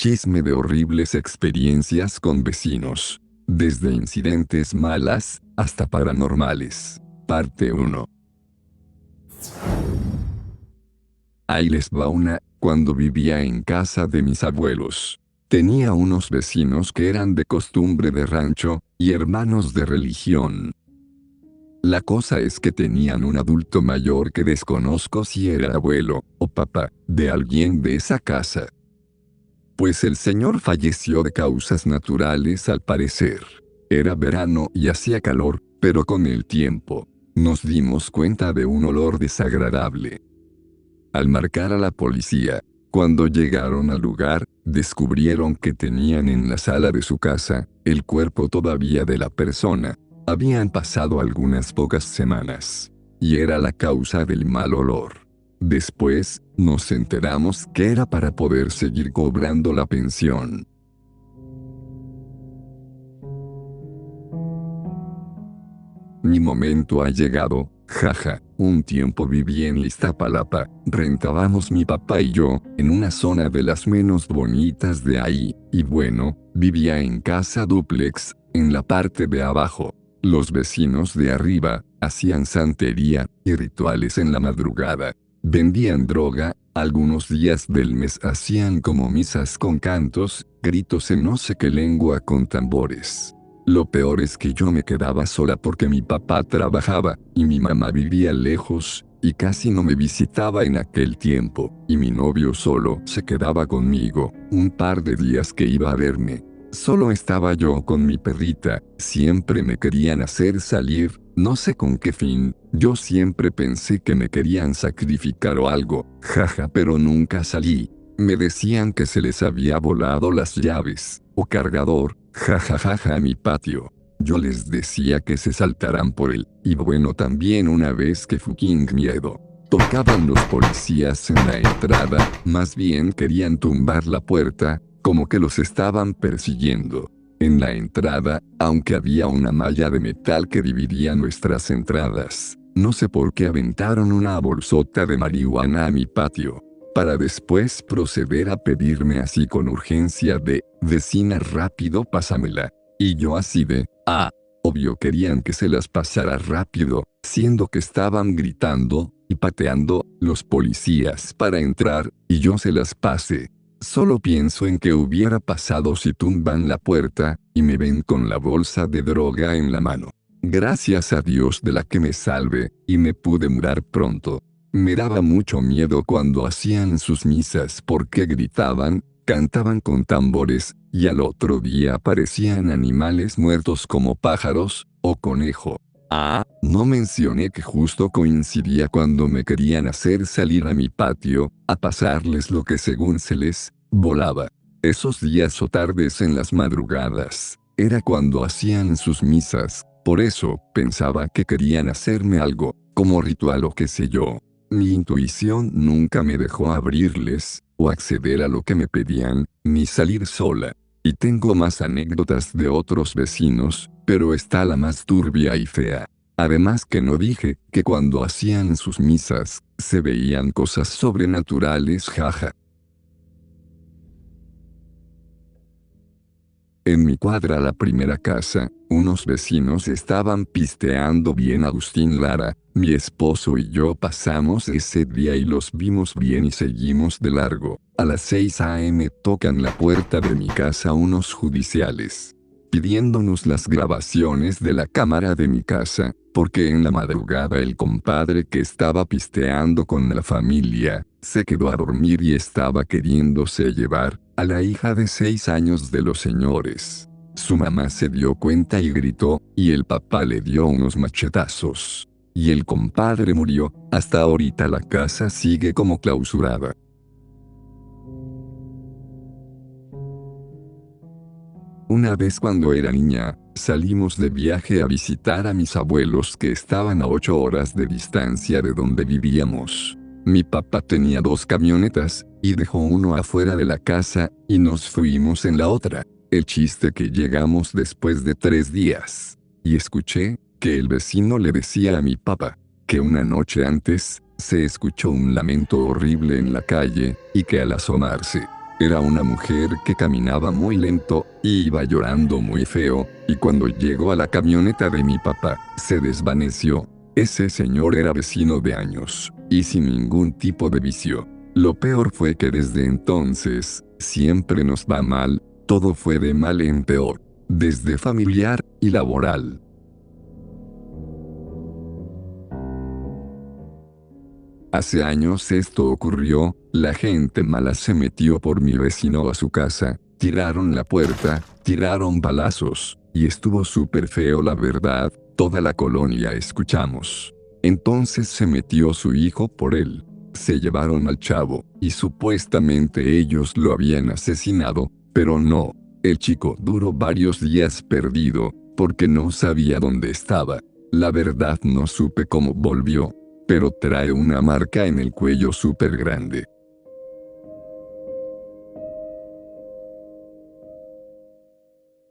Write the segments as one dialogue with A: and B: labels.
A: Chisme de horribles experiencias con vecinos. Desde incidentes malas, hasta paranormales. Parte 1. Ahí les va una. Cuando vivía en casa de mis abuelos, tenía unos vecinos que eran de costumbre de rancho, y hermanos de religión. La cosa es que tenían un adulto mayor que desconozco si era abuelo, o papá, de alguien de esa casa. Pues el señor falleció de causas naturales al parecer. Era verano y hacía calor, pero con el tiempo, nos dimos cuenta de un olor desagradable. Al marcar a la policía, cuando llegaron al lugar, descubrieron que tenían en la sala de su casa, el cuerpo todavía de la persona. Habían pasado algunas pocas semanas. Y era la causa del mal olor. Después, nos enteramos que era para poder seguir cobrando la pensión. Mi momento ha llegado, jaja. Un tiempo viví en Iztapalapa, rentábamos mi papá y yo, en una zona de las menos bonitas de ahí, y bueno, vivía en casa dúplex, en la parte de abajo. Los vecinos de arriba, hacían santería, y rituales en la madrugada. Vendían droga, algunos días del mes hacían como misas con cantos, gritos en no sé qué lengua con tambores. Lo peor es que yo me quedaba sola porque mi papá trabajaba, y mi mamá vivía lejos, y casi no me visitaba en aquel tiempo, y mi novio solo se quedaba conmigo, un par de días que iba a verme. Solo estaba yo con mi perrita, siempre me querían hacer salir, no sé con qué fin, yo siempre pensé que me querían sacrificar o algo, jaja, pero nunca salí. Me decían que se les había volado las llaves, o cargador, jajajaja a mi patio. Yo les decía que se saltaran por él, y bueno también una vez que fucking miedo. Tocaban los policías en la entrada, más bien querían tumbar la puerta, como que los estaban persiguiendo. En la entrada, aunque había una malla de metal que dividía nuestras entradas, no sé por qué aventaron una bolsota de marihuana a mi patio. Para después proceder a pedirme así con urgencia de, vecina rápido pásamela. Y yo así de, obvio querían que se las pasara rápido, siendo que estaban gritando, y pateando, los policías para entrar, y yo se las pase. Solo pienso en qué hubiera pasado si tumban la puerta, y me ven con la bolsa de droga en la mano. Gracias a Dios de la que me salve, y me pude murar pronto. Me daba mucho miedo cuando hacían sus misas porque gritaban, cantaban con tambores, y al otro día aparecían animales muertos como pájaros, o conejo. No mencioné que justo coincidía cuando me querían hacer salir a mi patio, a pasarles lo que según se les volaba. Esos días o tardes en las madrugadas, era cuando hacían sus misas, por eso pensaba que querían hacerme algo, como ritual o qué sé yo. Mi intuición nunca me dejó abrirles, o acceder a lo que me pedían, ni salir sola. Y tengo más anécdotas de otros vecinos, pero está la más turbia y fea. Además que no dije que cuando hacían sus misas, se veían cosas sobrenaturales, jaja. En mi cuadra la primera casa, unos vecinos estaban pisteando bien. Agustín Lara, mi esposo y yo pasamos ese día y los vimos bien y seguimos de largo. A las 6 a.m. tocan la puerta de mi casa unos judiciales, pidiéndonos las grabaciones de la cámara de mi casa, porque en la madrugada el compadre que estaba pisteando con la familia, se quedó a dormir y estaba queriéndose llevar a la hija de 6 años de los señores. Su mamá se dio cuenta y gritó, y el papá le dio unos machetazos. Y el compadre murió. Hasta ahorita la casa sigue como clausurada. Una vez cuando era niña, salimos de viaje a visitar a mis abuelos que estaban a 8 horas de distancia de donde vivíamos. Mi papá tenía 2 camionetas, y dejó uno afuera de la casa, y nos fuimos en la otra. El chiste que llegamos después de 3 días. Y escuché que el vecino le decía a mi papá que una noche antes se escuchó un lamento horrible en la calle, y que al asomarse Era una mujer que caminaba muy lento, y iba llorando muy feo, y cuando llegó a la camioneta de mi papá, se desvaneció. Ese señor era vecino de años, y sin ningún tipo de vicio. Lo peor fue que desde entonces, siempre nos va mal, todo fue de mal en peor, desde familiar y laboral. Hace años esto ocurrió, la gente mala se metió por mi vecino a su casa, tiraron la puerta, tiraron balazos, y estuvo súper feo la verdad, toda la colonia escuchamos. Entonces se metió su hijo por él. Se llevaron al chavo, y supuestamente ellos lo habían asesinado, pero no. El chico duró varios días perdido, porque no sabía dónde estaba. La verdad no supe cómo volvió, pero trae una marca en el cuello súper grande.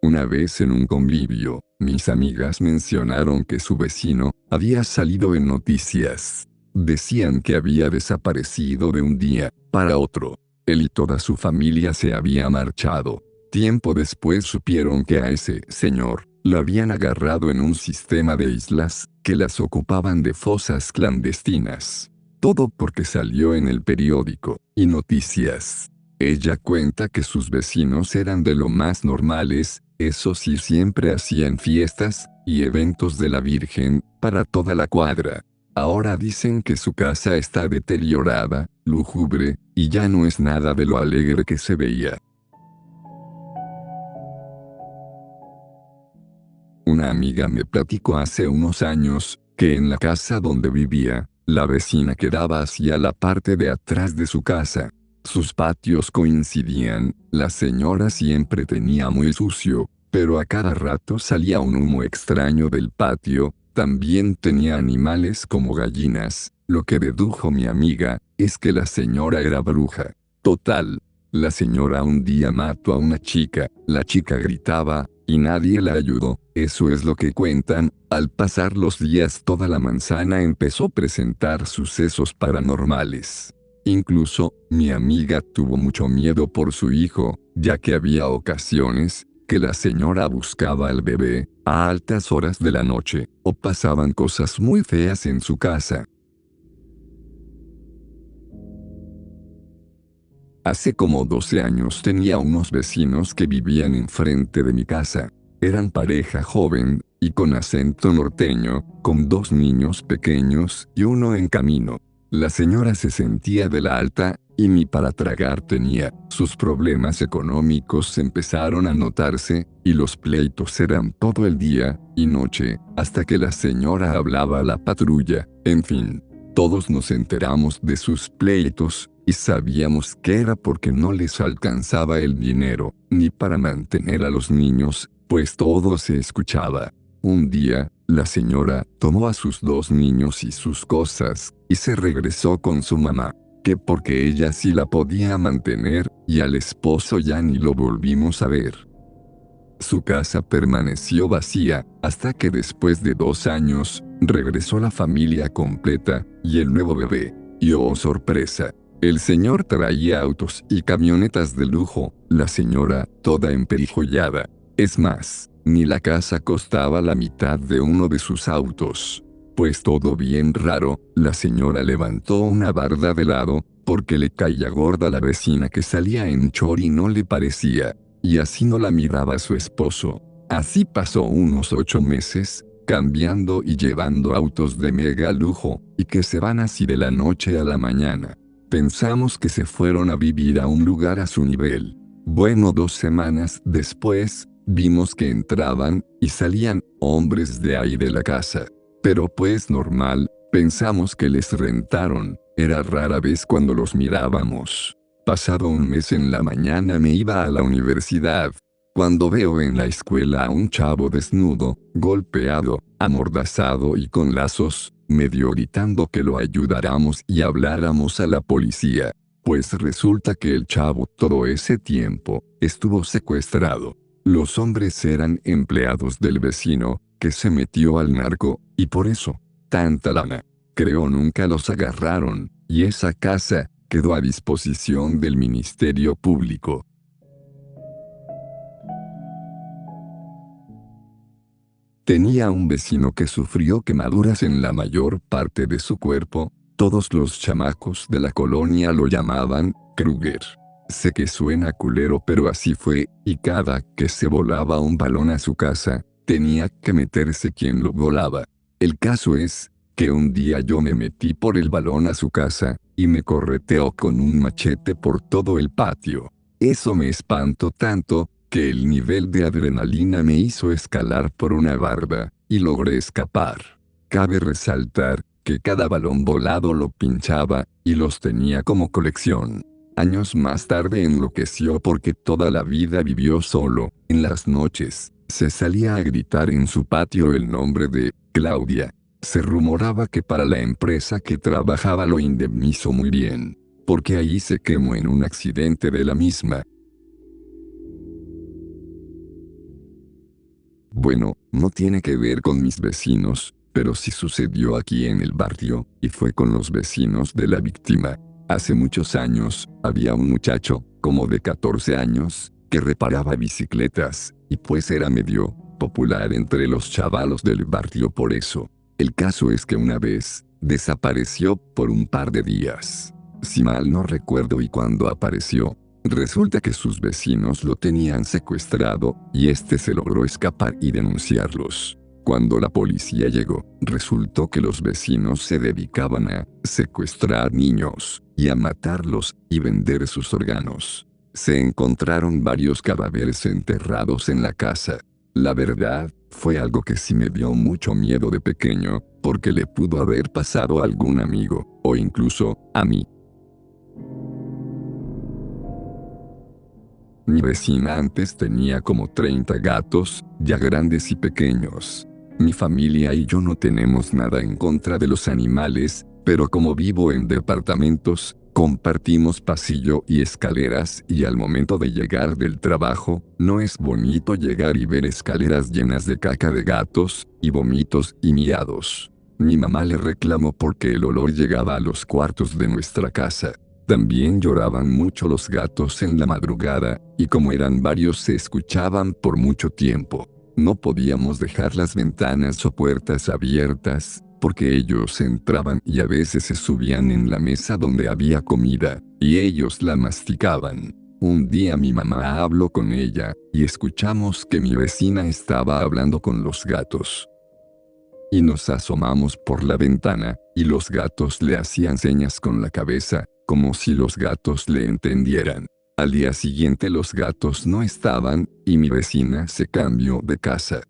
A: Una vez en un convivio, mis amigas mencionaron que su vecino había salido en noticias. Decían que había desaparecido de un día para otro. Él y toda su familia se había marchado. Tiempo después supieron que a ese señor lo habían agarrado en un sistema de islas que las ocupaban de fosas clandestinas. Todo porque salió en el periódico y noticias. Ella cuenta que sus vecinos eran de lo más normales, eso sí siempre hacían fiestas y eventos de la Virgen para toda la cuadra. Ahora dicen que su casa está deteriorada, lúgubre, y ya no es nada de lo alegre que se veía. Una amiga me platicó hace unos años, que en la casa donde vivía, la vecina quedaba hacia la parte de atrás de su casa. Sus patios coincidían, la señora siempre tenía muy sucio, pero a cada rato salía un humo extraño del patio, también tenía animales como gallinas, lo que dedujo mi amiga, es que la señora era bruja. Total. La señora un día mató a una chica, la chica gritaba, y nadie la ayudó, eso es lo que cuentan. Al pasar los días toda la manzana empezó a presentar sucesos paranormales. Incluso, mi amiga tuvo mucho miedo por su hijo, ya que había ocasiones que la señora buscaba al bebé a altas horas de la noche, o pasaban cosas muy feas en su casa. Hace como 12 años tenía unos vecinos que vivían enfrente de mi casa. Eran pareja joven, y con acento norteño, con 2 niños pequeños y uno en camino. La señora se sentía de la alta, y ni para tragar tenía. Sus problemas económicos empezaron a notarse, y los pleitos eran todo el día y noche, hasta que la señora hablaba a la patrulla. En fin, todos nos enteramos de sus pleitos, y sabíamos que era porque no les alcanzaba el dinero, ni para mantener a los niños, pues todo se escuchaba. Un día, la señora tomó a sus 2 niños y sus cosas, y se regresó con su mamá, que porque ella sí la podía mantener, y al esposo ya ni lo volvimos a ver. Su casa permaneció vacía, hasta que después de 2 años, regresó la familia completa, y el nuevo bebé. Y oh sorpresa, el señor traía autos y camionetas de lujo, la señora toda emperifollada. Es más, ni la casa costaba la mitad de uno de sus autos. Pues todo bien raro, la señora levantó una barda de lado, porque le caía gorda la vecina que salía en chor y no le parecía. Y así no la miraba su esposo. Así pasó unos 8 meses, cambiando y llevando autos de mega lujo, y que se van así de la noche a la mañana. Pensamos que se fueron a vivir a un lugar a su nivel. Bueno, 2 semanas después, vimos que entraban y salían hombres de ahí de la casa. Pero pues normal, pensamos que les rentaron, era rara vez cuando los mirábamos. Pasado un mes en la mañana me iba a la universidad. Cuando veo en la escuela a un chavo desnudo, golpeado, amordazado y con lazos, medio gritando que lo ayudáramos y habláramos a la policía. Pues resulta que el chavo todo ese tiempo estuvo secuestrado. Los hombres eran empleados del vecino, que se metió al narco, y por eso, tanta lana. Creo nunca los agarraron, y esa casa, quedó a disposición del Ministerio Público. Tenía un vecino que sufrió quemaduras en la mayor parte de su cuerpo. Todos los chamacos de la colonia lo llamaban Kruger. Sé que suena culero, pero así fue, y cada que se volaba un balón a su casa, tenía que meterse quien lo volaba. El caso es que un día yo me metí por el balón a su casa, y me correteó con un machete por todo el patio. Eso me espantó tanto, que el nivel de adrenalina me hizo escalar por una barda, y logré escapar. Cabe resaltar que cada balón volado lo pinchaba, y los tenía como colección. Años más tarde enloqueció porque toda la vida vivió solo. En las noches, se salía a gritar en su patio el nombre de Claudia. Se rumoraba que para la empresa que trabajaba lo indemnizó muy bien, porque ahí se quemó en un accidente de la misma. Bueno, no tiene que ver con mis vecinos, pero sí sucedió aquí en el barrio, y fue con los vecinos de la víctima. Hace muchos años, había un muchacho, como de 14 años, que reparaba bicicletas, y pues era medio popular entre los chavalos del barrio por eso. El caso es que una vez, desapareció por un par de días. Si mal no recuerdo, y cuando apareció, resulta que sus vecinos lo tenían secuestrado, y este se logró escapar y denunciarlos. Cuando la policía llegó, resultó que los vecinos se dedicaban a secuestrar niños, y a matarlos, y vender sus órganos. Se encontraron varios cadáveres enterrados en la casa. La verdad, fue algo que sí me dio mucho miedo de pequeño, porque le pudo haber pasado a algún amigo, o incluso, a mí. Mi vecina antes tenía como 30 gatos, ya grandes y pequeños. Mi familia y yo no tenemos nada en contra de los animales, pero como vivo en departamentos, compartimos pasillo y escaleras, y al momento de llegar del trabajo, no es bonito llegar y ver escaleras llenas de caca de gatos, y vómitos y miados. Mi mamá le reclamó porque el olor llegaba a los cuartos de nuestra casa. También lloraban mucho los gatos en la madrugada, y como eran varios se escuchaban por mucho tiempo. No podíamos dejar las ventanas o puertas abiertas, porque ellos entraban y a veces se subían en la mesa donde había comida, y ellos la masticaban. Un día mi mamá habló con ella, y escuchamos que mi vecina estaba hablando con los gatos. Y nos asomamos por la ventana, y los gatos le hacían señas con la cabeza, como si los gatos le entendieran. Al día siguiente los gatos no estaban, y mi vecina se cambió de casa.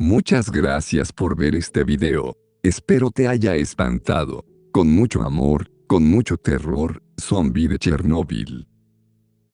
A: Muchas gracias por ver este video. Espero te haya espantado. Con mucho amor, con mucho terror, Zombie de Chernobyl.